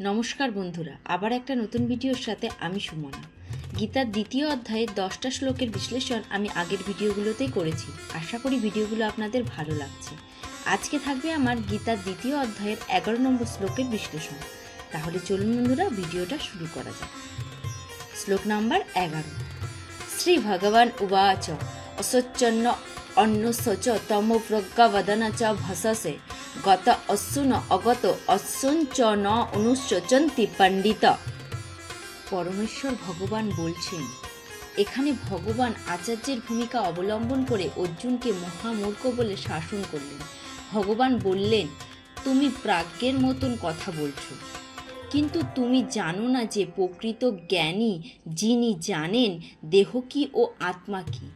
নমস্কার বন্ধুরা, আবার একটা নতুন ভিডিওর সাথে আমি সুমনা। গীতার দ্বিতীয় অধ্যায়ের 10টা শ্লোকের বিশ্লেষণ আমি আগের ভিডিওগুলোতেই করেছি। আশা করি ভিডিওগুলো আপনাদের ভালো লাগছে। আজকে থাকবে আমার গীতার দ্বিতীয় অধ্যায়ের 11 নম্বর শ্লোকের বিশ্লেষণ। তাহলে চলুন বন্ধুরা, ভিডিওটা শুরু করা যাক। শ্লোক নাম্বার 11। শ্রী ভগবান উবাচ অসচ্ছন্ন অন্নসচ তম প্রজ্ঞাবদন চ ভসসে গত অসুন অগত অসুঞ্চ ন অনুশোচন্তি পণ্ডিত। পরমেশ্বর ভগবান বলছেন, এখানে ভগবান আচার্যের ভূমিকা অবলম্বন করে অর্জুনকে মহামূর্খ বলে শাসন করলেন। ভগবান বললেন, তুমি প্রাজ্ঞের মতন কথা বলছো, কিন্তু তুমি জানো না যে প্রকৃত জ্ঞানী যিনি জানেন দেহ কি ও আত্মা কি,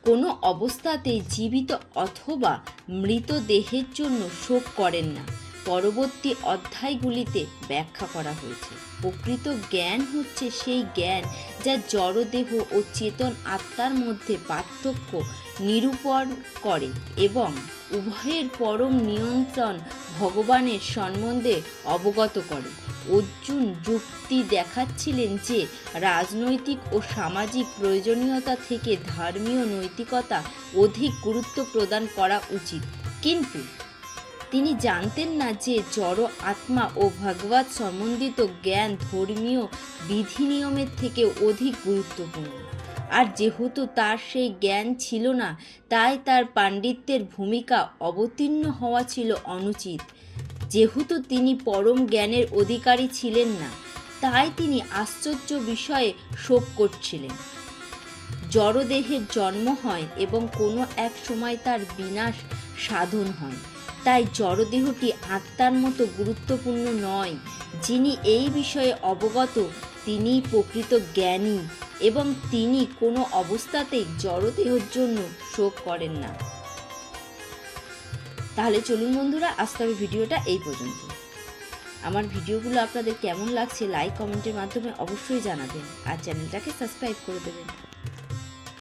কোনো অবস্থাতে জীবিত অথবা মৃত দেহের জন্য শোক করেন না। পরবর্তী অধ্যায়গুলিতে ব্যাখ্যা করা হয়েছে, প্রকৃত জ্ঞান হচ্ছে সেই জ্ঞান যা জড়দেহ ও চেতন আত্মার মধ্যে পার্থক্য নিরূপণ করে এবং উভয়ের পরম নিয়ন্ত্রণ ভগবানের সম্বন্ধে অবগত করে। অর্জুন যুক্তি দেখাচ্ছিলেন যে রাজনৈতিক ও সামাজিক প্রয়োজনীয়তা থেকে ধর্মীয় নৈতিকতা অধিক গুরুত্ব প্রদান করা উচিত, কিন্তু তিনি জানতেন না যে জড় আত্মা ও ভগবৎ সম্বন্ধিত জ্ঞান ধর্মীয় বিধিনিয়মের থেকে অধিক গুরুত্বপূর্ণ। আর যেহেতু তার সেই জ্ঞান ছিল না, তাই তার পাণ্ডিত্যের ভূমিকা অবতীর্ণ হওয়া ছিল অনুচিত। যেহেতু তিনি পরম জ্ঞানের অধিকারী ছিলেন না, তাই তিনি আশ্চর্য বিষয়ে শোক করছিলেন। জড়দেহের জন্ম হয় এবং কোনো এক সময় তার বিনাশ সাধন হয়, তাই জড়দেহটি আত্মার মতো গুরুত্বপূর্ণ নয়। যিনি এই বিষয়ে অবগত তিনিই প্রকৃত জ্ঞানী এবং তিনি কোনো অবস্থাতেই জড়দেহের জন্য শোক করেন না। তাহলে চলুন বন্ধুরা, আজ তবে ভিডিওটা এই পর্যন্ত। আমার ভিডিওগুলো আপনাদের কেমন লাগছে লাইক কমেন্টের মাধ্যমে অবশ্যই জানাবেন, আর চ্যানেলটাকে সাবস্ক্রাইব করে দেবেন।